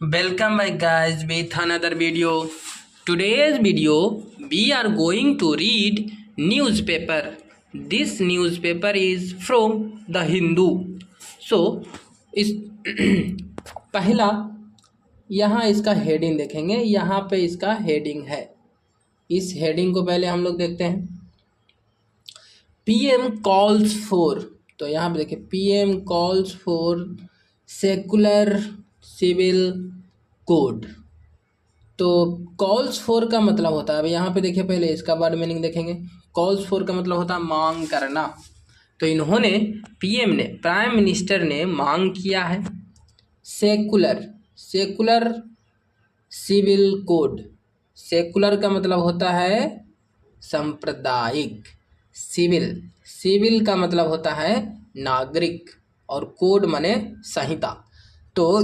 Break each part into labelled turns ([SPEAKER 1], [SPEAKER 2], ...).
[SPEAKER 1] Welcome back guys with another video. Today's video we are going to read newspaper. This newspaper is from the Hindu. So इस पहला यहाँ इसका heading देखेंगे। यहाँ पे इसका हेडिंग है। इस हेडिंग को पहले हम लोग देखते हैं। पीएम कॉल्स फॉर, तो यहाँ पे देखिए PM calls for secular civil code. तो कॉल्स फॉर का मतलब होता है, अब यहाँ पे देखिए पहले इसका वर्ड मीनिंग देखेंगे। कॉल्स फॉर का मतलब होता है मांग करना। तो इन्होंने पीएम ने, प्राइम मिनिस्टर ने मांग किया है सेकुलर सिविल कोड। सेकुलर का मतलब होता है सांप्रदायिक, सिविल का मतलब होता है नागरिक और कोड माने संहिता। तो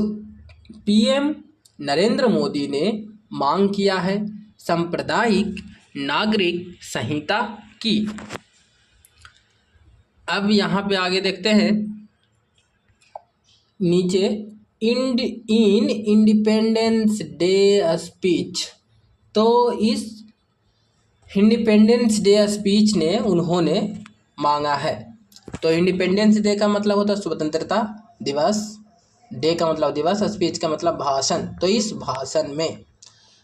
[SPEAKER 1] पीएम नरेंद्र मोदी ने मांग किया है सांप्रदायिक नागरिक संहिता की। अब यहाँ पे आगे देखते हैं नीचे इन इंडिपेंडेंस डे स्पीच। तो इस इंडिपेंडेंस डे स्पीच ने उन्होंने मांगा है। तो इंडिपेंडेंस डे का मतलब होता है स्वतंत्रता दिवस, डे का मतलब दिवस, स्पीच का मतलब भाषण। तो इस भाषण में,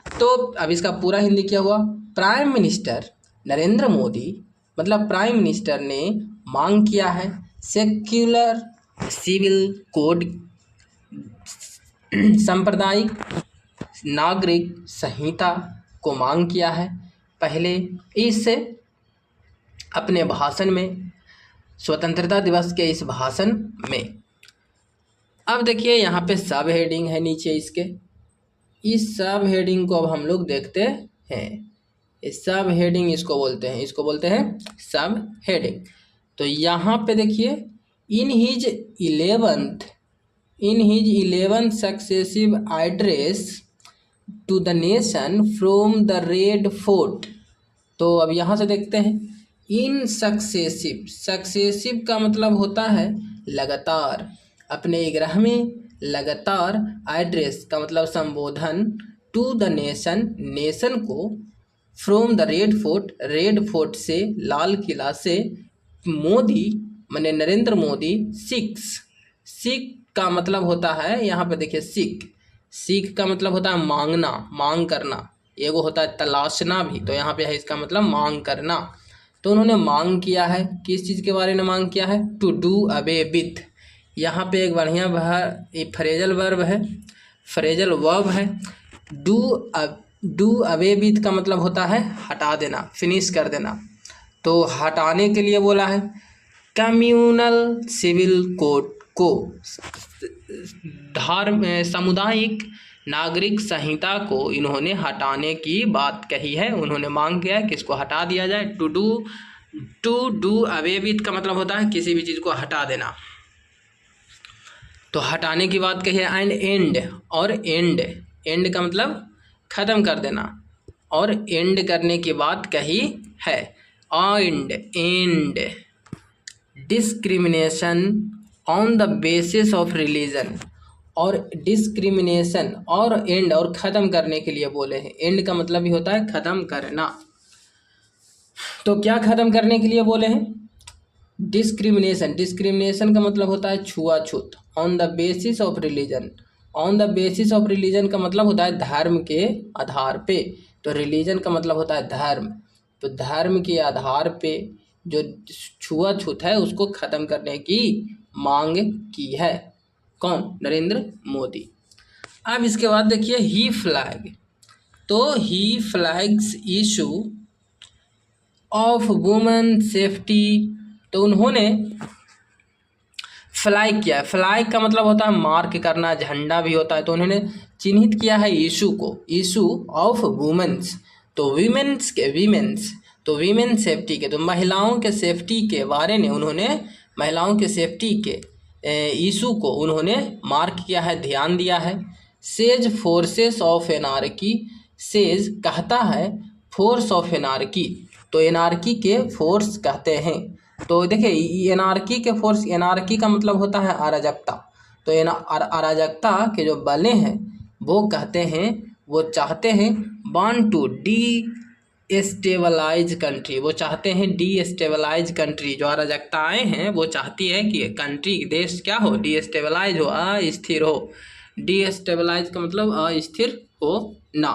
[SPEAKER 1] तो अब इसका पूरा हिंदी क्या हुआ, प्राइम मिनिस्टर नरेंद्र मोदी मतलब प्राइम मिनिस्टर ने मांग किया है सेक्युलर सिविल कोड, सांप्रदायिक नागरिक संहिता को मांग किया है पहले इससे अपने भाषण में, स्वतंत्रता दिवस के इस भाषण में। अब देखिए यहाँ पे सब हेडिंग है नीचे इसके। इस सब हेडिंग को अब हम लोग देखते हैं। इस सब हेडिंग इसको बोलते हैं सब हेडिंग। तो यहाँ पे देखिए in his 11th successive address to the nation from the red fort. तो अब यहाँ से देखते हैं इन सक्सेसिव का मतलब होता है लगातार, अपने 11वें लगातार, एड्रेस का मतलब संबोधन, टू द नेशन को, फ्रॉम द रेड फोर्ट से, लाल किला से, मोदी माने नरेंद्र मोदी, सिख का मतलब होता है, यहाँ पे देखिए सिख का मतलब होता है मांगना, मांग करना। एगो होता है तलाशना भी, तो यहाँ पे है इसका मतलब मांग करना। तो उन्होंने मांग किया है, किस चीज़ के बारे में मांग किया है, टू डू अवे विथ। यहाँ पे एक बढ़िया फ्रेजल वर्ब है। डू अवे विथ का मतलब होता है हटा देना, फिनिश कर देना। तो हटाने के लिए बोला है कम्युनल सिविल कोड को, सामुदायिक नागरिक संहिता को इन्होंने हटाने की बात कही है। उन्होंने मांग किया है कि इसको हटा दिया जाए। टू डू अवे विथ का मतलब होता है किसी भी चीज़ को हटा देना, तो हटाने की बात कही है। एंड का मतलब ख़त्म कर देना, और एंड करने की बात कही है। And discrimination on the basis of religion, और डिस्क्रिमिनेशन और एंड और ख़त्म करने के लिए बोले हैं। एंड का मतलब भी होता है ख़त्म करना। तो क्या ख़त्म करने के लिए बोले हैं, डिस्क्रिमिनेशन का मतलब होता है छुआछूत। On the basis of religion का मतलब होता है धर्म के आधार पे। तो रिलीजन का मतलब होता है धर्म, तो धर्म के आधार पे जो छुआछूत है उसको ख़त्म करने की मांग की है। कौन, नरेंद्र मोदी। अब इसके बाद देखिए ही फ्लैग। तो he flags issue of women safety. तो उन्होंने फ्लैग किया है। फ्लैग का मतलब होता है मार्क करना, झंडा भी होता है। तो उन्होंने चिन्हित किया है इशू को, इशू ऑफ वुमेन्स। तो वीमेन सेफ्टी के, तो महिलाओं के सेफ्टी के बारे में उन्होंने, महिलाओं के सेफ्टी के इशू को उन्होंने मार्क किया है, ध्यान दिया है। Says forces of anarchy, says कहता है फोर्स ऑफ एनार्की, तो एनार्की के फोर्स कहते हैं। तो देखिए एनार्की के फोर्स, एनार्की का मतलब होता है अराजकता। तो अराजकता के जो बलें हैं वो कहते हैं, वो चाहते हैं want to destabilize country, वो चाहते हैं डी स्टेबलाइज कंट्री। जो अराजकताएँ हैं वो चाहती है कि कंट्री, देश क्या हो, डी स्टेबलाइज हो, अस्थिर हो। डी स्टेबलाइज का मतलब अस्थिर हो ना।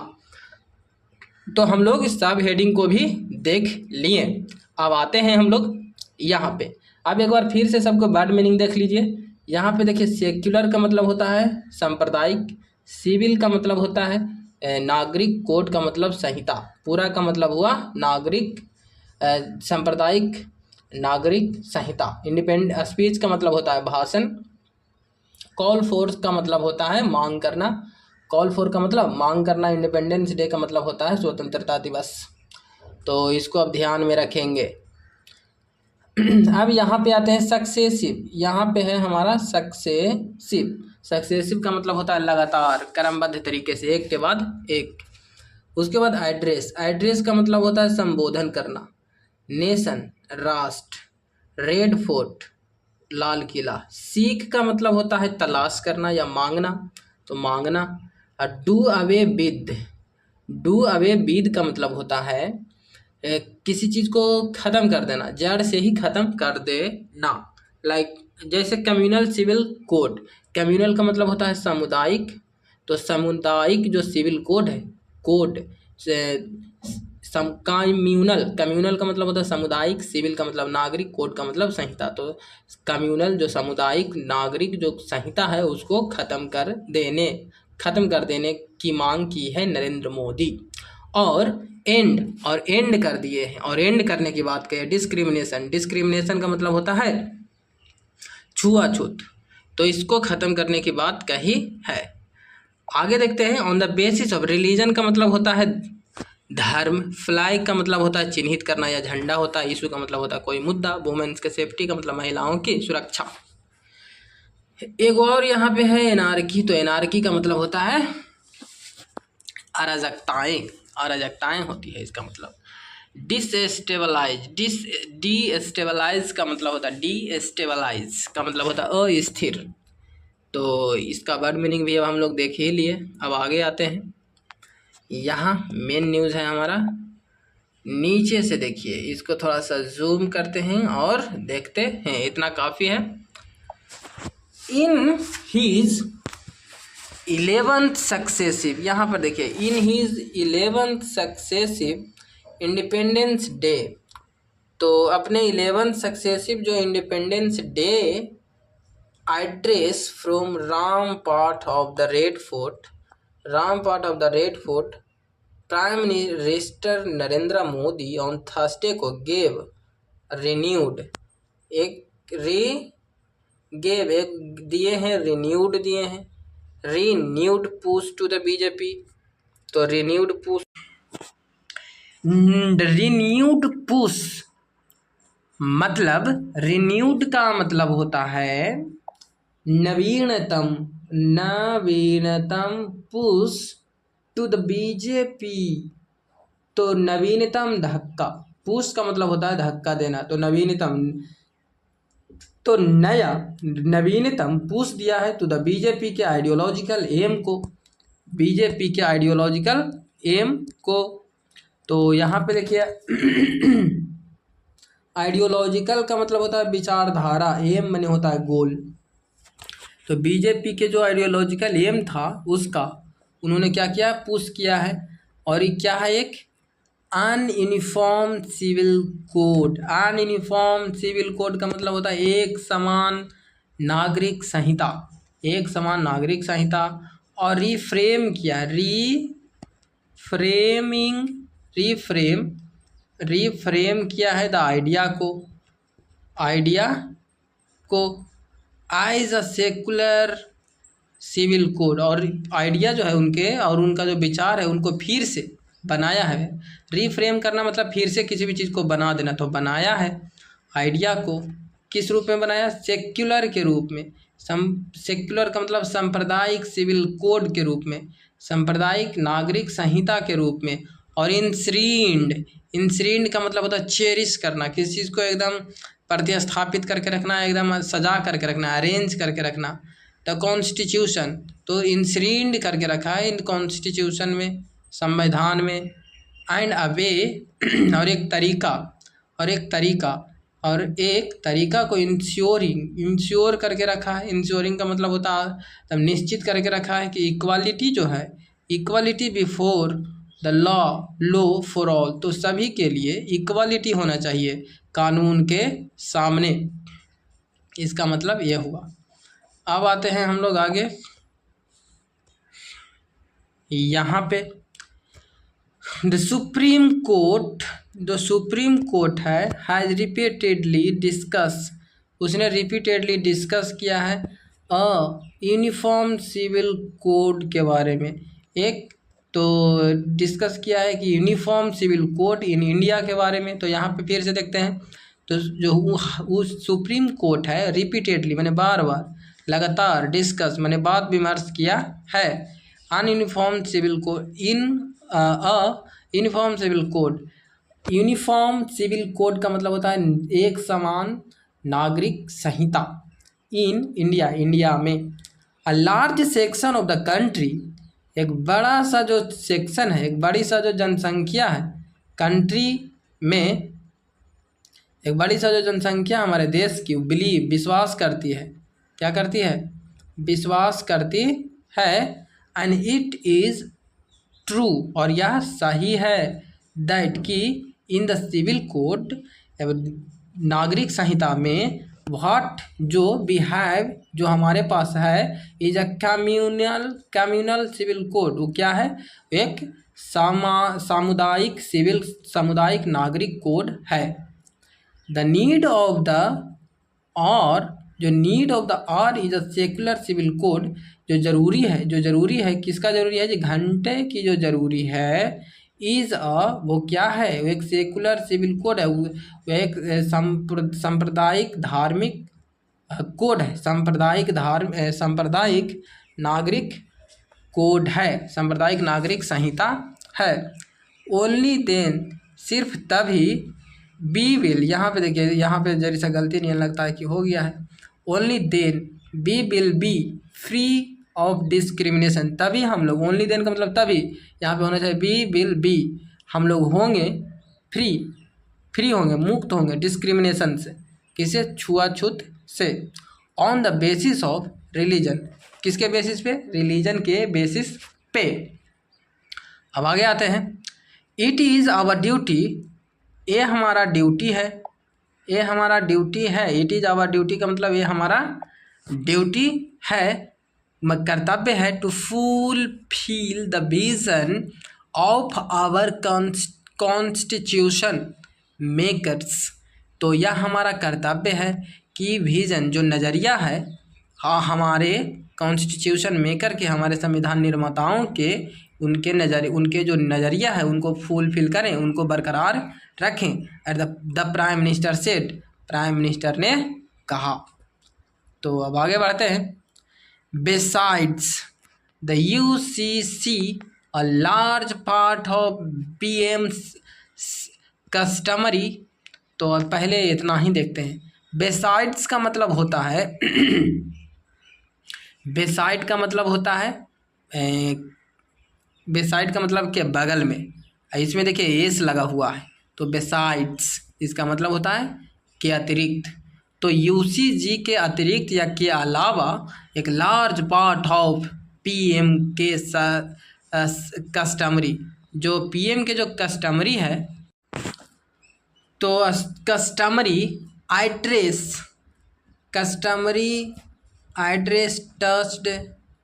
[SPEAKER 1] तो हम लोग इस सब हेडिंग को भी देख लिए। अब आते हैं हम लोग यहाँ पे। अब एक बार फिर से सबको वर्ड मीनिंग देख लीजिए। यहाँ पे देखिए, सेक्युलर का मतलब होता है सांप्रदायिक, सिविल का मतलब होता है नागरिक, कोड का मतलब संहिता, पूरा का मतलब हुआ नागरिक, सांप्रदायिक, नागरिक, संहिता। इंडिपेंडेंट स्पीच का मतलब होता है भाषण। कॉल फोर्स का मतलब होता है मांग करना, कॉल फॉर का मतलब मांग करना। इंडिपेंडेंस डे का मतलब होता है स्वतंत्रता दिवस। तो इसको अब ध्यान में रखेंगे। अब यहाँ पे आते हैं सक्सेसिव। यहाँ पे है हमारा सक्सेसिव। सक्सेसिव का मतलब होता है लगातार, क्रमबद्ध तरीके से, एक के बाद एक। उसके बाद एड्रेस। एड्रेस का मतलब होता है संबोधन करना। नेशन, राष्ट्र। Red fort, Lal Qila. सीख का मतलब होता है तलाश करना या मांगना, तो मांगना। और do away with, do away with का मतलब होता है किसी चीज़ को ख़त्म कर देना, जड़ से ही ख़त्म कर देना। लाइक जैसे कम्युनल सिविल कोड। कम्युनल का मतलब होता है सामुदायिक, तो सामुदायिक जो सिविल कोड है, कोड से कम्युनल, कम्युनल का मतलब होता है सामुदायिक, सिविल का मतलब नागरिक, कोड का मतलब संहिता। तो कम्युनल जो सामुदायिक नागरिक जो संहिता है उसको ख़त्म कर देने की मांग की है नरेंद्र मोदी। और एंड कर दिए हैं। और एंड करने की बात करें, डिस्क्रिमिनेशन। डिस्क्रिमिनेशन का मतलब होता है छुआछूत, तो इसको ख़त्म करने की बात कही है। आगे देखते हैं। On the basis of religion का मतलब होता है धर्म। फ्लैग का मतलब होता है चिन्हित करना या झंडा होता है। इशू का मतलब होता है कोई मुद्दा। वुमेन्स के सेफ्टी का मतलब महिलाओं की सुरक्षा। एक और यहाँ पे है एनार्की। तो एनार्की का मतलब होता है अराजकताएं, अराजकताएं होती है इसका मतलब। डिस्टेबलाइज का मतलब होता है, डिस्टेबलाइज का मतलब होता है अस्थिर। तो इसका वर्ड मीनिंग भी अब हम लोग देख ही लिए। अब आगे आते हैं। यहाँ मेन न्यूज़ है हमारा। नीचे से देखिए, इसको थोड़ा सा जूम करते हैं और देखते हैं, इतना काफ़ी है। इन हीज 11th सक्सेसिव, यहाँ पर देखिए, in his 11th successive Independence Day. तो अपने 11th सक्सेसिव जो Independence Day address from rampart of the red Fort, rampart of the red Fort, Prime Minister Narendra Modi on Thursday को गेव रिन्यूड, एक दिए हैं, रिन्यूड दिए हैं, renewed push to the BJP. तो रिन्यूड पुश मतलब, रिन्यूड का मतलब होता है नवीनतम पुश टू द बीजेपी। तो नवीनतम धक्का, पुश का मतलब होता है धक्का देना, तो नवीनतम, तो नया नवीनतम पुश दिया है टू द बीजेपी के आइडियोलॉजिकल एम को, बीजेपी के आइडियोलॉजिकल एम को। तो यहाँ पे देखिए आइडियोलॉजिकल का मतलब होता है विचारधारा, एम माने होता है गोल। तो बीजेपी के जो आइडियोलॉजिकल एम था उसका उन्होंने क्या किया, पुश किया है। और ये क्या है, एक अनयूनिफॉर्म सिविल कोड। अनयूनिफॉर्म सिविल कोड का मतलब होता है एक समान नागरिक संहिता, एक समान नागरिक संहिता। और रिफ्रेम किया, रिफ्रेम किया है द आइडिया को as a secular civil code. और आइडिया जो है उनके और उनका जो विचार है उनको फिर से बनाया है। रिफ्रेम करना मतलब फिर से किसी भी चीज़ को बना देना। तो बनाया है आइडिया को, किस रूप में बनाया, सेक्युलर के रूप में। सेक्युलर का मतलब सांप्रदायिक सिविल कोड के रूप में, सांप्रदायिक नागरिक संहिता के रूप में। और इंश्रीन्ड का मतलब होता है चेरिश करना, किसी चीज़ को एकदम प्रतिस्थापित करके रखना, एकदम सजा करके रखना, अरेंज करके रखना। द कॉन्स्टिट्यूशन, तो इंश्रीन्ड करके रखा है इन कॉन्स्टिट्यूशन में, संविधान में। एंड अ वे और एक तरीका, को इंश्योर करके रखा है। इंश्योरिंग का मतलब होता है तब निश्चित करके रखा है कि इक्वालिटी जो है, equality before the law for all, तो सभी के लिए इक्वालिटी होना चाहिए कानून के सामने। इसका मतलब ये हुआ। अब आते हैं हम लोग आगे, यहाँ पे द सुप्रीम कोर्ट है हैज़ रिपीटेडली डिस्कस, उसने रिपीटेडली डिस्कस किया है अ यूनिफॉर्म सिविल कोड के बारे में। एक तो डिस्कस किया है कि uniform civil code in India के बारे में। तो यहाँ पे फिर से देखते हैं, तो जो उस सुप्रीम कोर्ट है रिपीटेडली मैंने बार बार लगातार डिस्कस मैंने बात विमर्श किया है on uniform civil code uniform civil code. Uniform civil code का मतलब होता है एक समान नागरिक संहिता इन इंडिया, इंडिया में। A large section of the country, एक बड़ा सा जो सेक्शन है, एक बड़ी सा जो जनसंख्या है कंट्री में, एक बड़ी सा जो जनसंख्या हमारे देश की बिलीव विश्वास करती है, क्या करती है, विश्वास करती है। एंड इट इज़ ट्रू, और यह सही है, दैट कि इन द सिविल कोड, नागरिक संहिता में, व्हाट जो बिहेव जो हमारे पास है, is a communal civil code, वो क्या है, एक सामुदायिक नागरिक कोड है। द नीड ऑफ द और जो need of the hour is a secular civil code, जो जरूरी है किसका जरूरी है, जो घंटे की जो जरूरी है, इज वो क्या है, वो एक सेकुलर सिविल कोड है, वो एक सांप्रदायिक धार्मिक कोड है, सांप्रदायिक नागरिक कोड है, सांप्रदायिक नागरिक संहिता है। ओनली देन, सिर्फ तभी, बी विल, यहाँ पे देखिए, यहाँ पे जरी सा गलती नहीं लगता है कि हो गया है। Only then we will be free of discrimination, तभी हम लोग, ओनली देन का मतलब तभी, यहाँ पे होना चाहिए बी विल बी, हम लोग होंगे फ्री होंगे, मुक्त होंगे डिस्क्रिमिनेशन से, किसे, छुआछूत से। On the basis of religion, किसके बेसिस पे, रिलीजन के बेसिस पे। अब आगे आते हैं, इट इज़ आवर ड्यूटी, ये हमारा ड्यूटी है, ये हमारा ड्यूटी है। इट इज़ आवर ड्यूटी का मतलब ये हमारा ड्यूटी है, कर्तव्य है, to fulfil the vision of our constitution makers, तो यह हमारा कर्तव्य है कि विजन जो नज़रिया है हमारे कॉन्स्टिट्यूशन मेकर के, हमारे संविधान निर्माताओं के, उनके जो नज़रिया है उनको फुलफिल करें, उनको बरकरार रखें। At the prime minister said, prime minister ने कहा। तो अब आगे बढ़ते हैं। Besides the UCC, a large part of PM's customary, तो अब पहले इतना ही देखते हैं। Besides का मतलब होता है beside का मतलब होता है beside का मतलब क्या, बगल में। इसमें देखिए एस लगा हुआ है, तो besides इसका मतलब होता है के अतिरिक्त। तो यूसीजी के अतिरिक्त या के अलावा एक लार्ज पार्ट ऑफ पीएम के कस्टमरी, जो पीएम के जो कस्टमरी है, तो कस्टमरी एड्रेस टच्ड,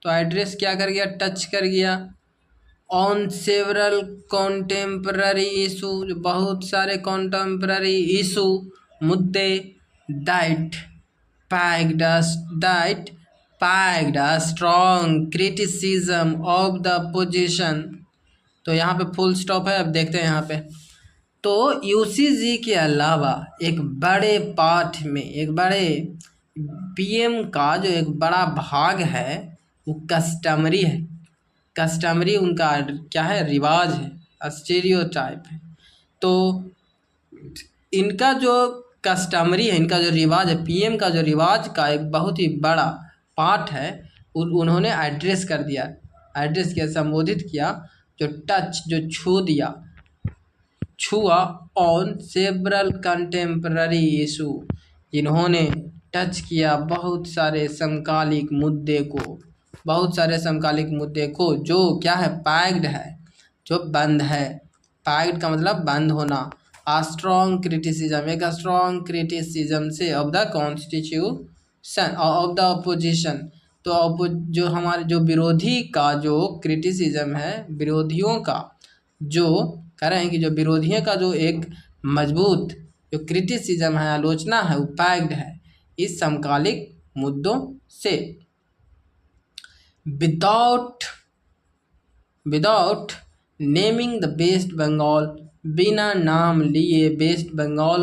[SPEAKER 1] तो एड्रेस क्या कर गया, टच कर गया। ऑन सेवरल कॉन्टेम्पररी इशू, जो बहुत सारे कॉन्टेम्पररी इशू, मुद्दे, that packed a strong criticism of the position, तो यहाँ पे फुल स्टॉप है। अब देखते हैं यहाँ पे, तो यूसीजी के अलावा एक बड़े पार्ट में, एक बड़े पीएम का जो एक बड़ा भाग है वो कस्टमरी है। कस्टमरी उनका क्या है, रिवाज है, स्टीरियोटाइप है। तो इनका जो कस्टमरी है, इनका जो रिवाज है, पीएम का जो रिवाज का एक बहुत ही बड़ा पार्ट है, उन्होंने एड्रेस कर दिया, एड्रेस किया, संबोधित किया, जो टच, जो छुआ ऑन सेवरल कंटेम्पररी इशू, जिन्होंने टच किया बहुत सारे समकालिक मुद्दे को, बहुत सारे समकालिक मुद्दे को, जो क्या है, पैक्ड है, जो बंद है। पैक्ड का मतलब बंद होना। आ स्ट्रॉन्ग क्रिटिसिज्म, एक स्ट्रॉन्ग क्रिटिसिज्म से of the constitution of the opposition. तो जो हमारे जो विरोधी का जो क्रिटिसिज्म है, विरोधियों का जो कह रहे हैं कि जो विरोधियों का जो एक मजबूत जो क्रिटिसिज्म है, आलोचना है, वो पैक्ड है इस समकालिक मुद्दों से। Without naming the West Bengal, बिना नाम लिए वेस्ट बंगाल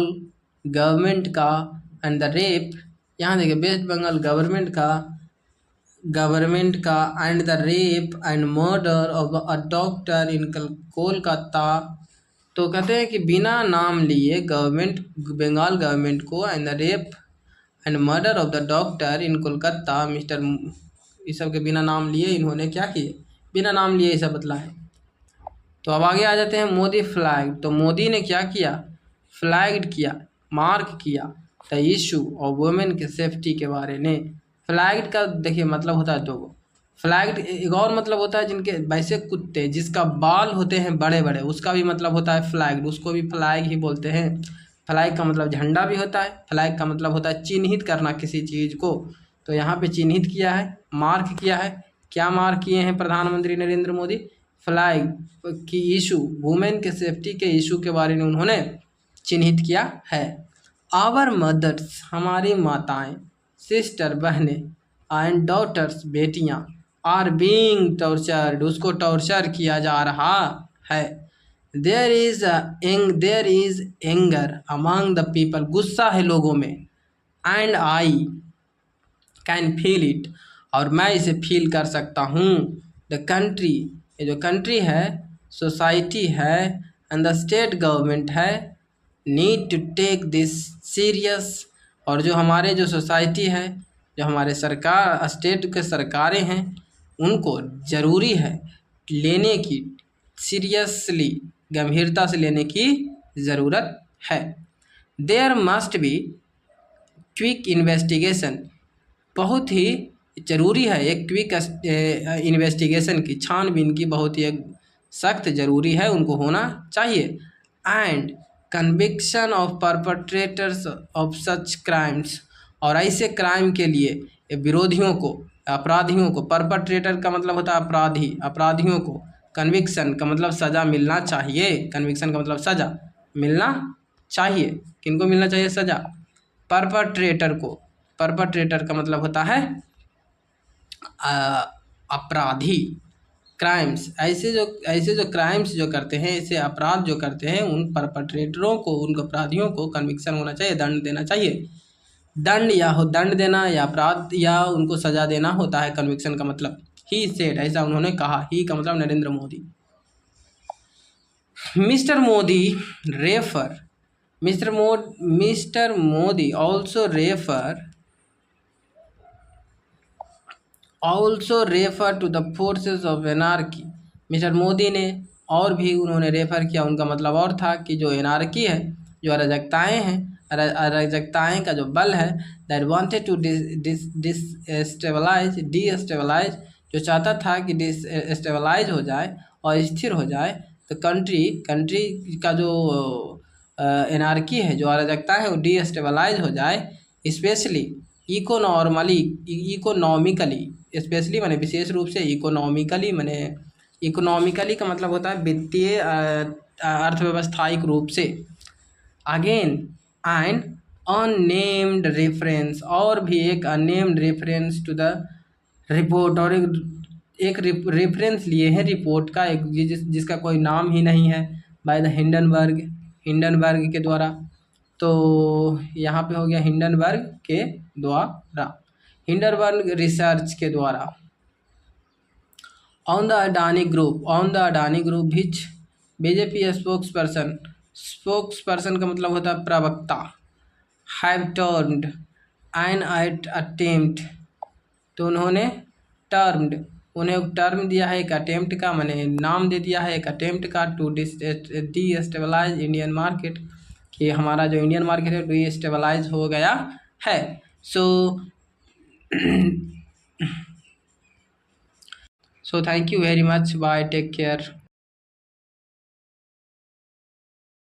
[SPEAKER 1] गवर्नमेंट का एंड द रेप, यहाँ देखिए वेस्ट बंगाल गवर्नमेंट का and the rape and murder of a doctor in Kolkata. तो कहते हैं कि बिना नाम लिए बंगाल गवर्नमेंट को and the rape and murder of the doctor in Kolkata, mister, इस सब के बिना नाम लिए इन्होंने क्या किए, बिना नाम लिए ऐसा बतलाया। तो अब आगे आ जाते हैं मोदी फ्लैग। तो मोदी ने क्या किया, फ्लैग्ड किया, मार्क किया द इशू ऑफ वुमेन के सेफ्टी के बारे में। फ्लैग्ड का देखिए मतलब होता है दो। फ्लैग्ड एक और मतलब होता है जिनके वैसे कुत्ते जिसका बाल होते हैं बड़े बड़े, उसका भी मतलब होता है फ्लैग्ड, उसको भी फ्लैग ही बोलते हैं। फ्लैग का मतलब झंडा भी होता है, फ्लैग का मतलब होता है चिन्हित करना किसी चीज़ को। तो यहाँ पे चिन्हित किया है, मार्क किया है। क्या मार्क किए हैं प्रधानमंत्री नरेंद्र मोदी, फ्लैग की इशू, वुमेन के सेफ्टी के इशू के बारे में उन्होंने चिन्हित किया है। आवर मदर्स, हमारी माताएं, सिस्टर बहनें, एंड डॉटर्स, बेटियां, आर बीइंग टॉर्चर्ड, उसको टॉर्चर किया जा रहा है। There is anger among the people, गुस्सा है लोगों में। And I can feel it, और मैं इसे फील कर सकता हूँ। द कंट्री, ये जो कंट्री है, सोसाइटी है, एंड द स्टेट गवर्नमेंट है, need to take this serious, और जो हमारे जो सोसाइटी है, जो हमारे सरकार, स्टेट के सरकारें हैं, उनको ज़रूरी है लेने की, सीरियसली, गंभीरता से लेने की ज़रूरत है। There must be quick investigation, बहुत ही ज़रूरी है एक क्विक इन्वेस्टिगेशन की, छानबीन की बहुत ही एक सख्त ज़रूरी है, उनको होना चाहिए। And conviction of perpetrators of such crimes, और ऐसे क्राइम के लिए विरोधियों को, अपराधियों को, परपट्रेटर का मतलब होता है अपराधी, अपराधियों को, कन्विक्शन का मतलब सज़ा मिलना चाहिए, कन्विक्शन का मतलब सज़ा मिलना चाहिए। किनको मिलना चाहिए सज़ा, परपट्रेटर को। परपट्रेटर का मतलब होता है अपराधी, क्राइम्स, ऐसे जो क्राइम्स जो करते हैं, ऐसे अपराध जो करते हैं, उन परपट्रेटरों को, उन अपराधियों को कन्विक्शन होना चाहिए, दंड देना चाहिए। दंड दंड देना या अपराध या उनको सजा देना होता है कन्विक्शन का मतलब। ही सेड, ऐसा उन्होंने कहा। ही का मतलब Narendra Modi. Mister Modi refer, mister Modi also refer to the forces of anarchy। Mister Modi ने और भी उन्होंने रेफर किया, उनका मतलब और था कि जो एनार्की है, जो अराजकताएँ हैं, अराजकताएँ का जो बल है, दैट वांटेड टू डिस्टेबलाइज, जो चाहता था कि डिस्टेबलाइज हो जाए और स्थिर हो जाए। तो कंट्री का जो एनार्की है, जो अराजकता है, वो डिस्टेबलाइज हो जाए, स्पेशली इकोनॉमिकली, स्पेशली माने विशेष रूप से, इकोनॉमिकली माने, इकोनॉमिकली का मतलब होता है वित्तीय अर्थव्यवस्थायिक रूप से। अगेन एंड अननेम्ड रेफरेंस, और भी एक unnamed reference to the report, और एक रेफरेंस लिए हैं रिपोर्ट का, एक जिसका कोई नाम ही नहीं है, बाय द हिंडनबर्ग के द्वारा। तो यहाँ पे हो गया हिंडनबर्ग के द्वारा, हिंडनबर्ग रिसर्च के द्वारा। On the Adani group which BJP spokesperson का मतलब होता है प्रवक्ता, हैव टर्न्ड एन अटेम्प्ट, तो उन्होंने टर्म्ड, उन्हें टर्म दिया है एक अटेम्प्ट का, मैंने नाम दे दिया है एक अटेम्प्ट का टू डीस्टेबलाइज इंडियन मार्केट, कि हमारा जो इंडियन मार्केट है डीस्टेबलाइज हो गया है। So thank you very much, bye, take care.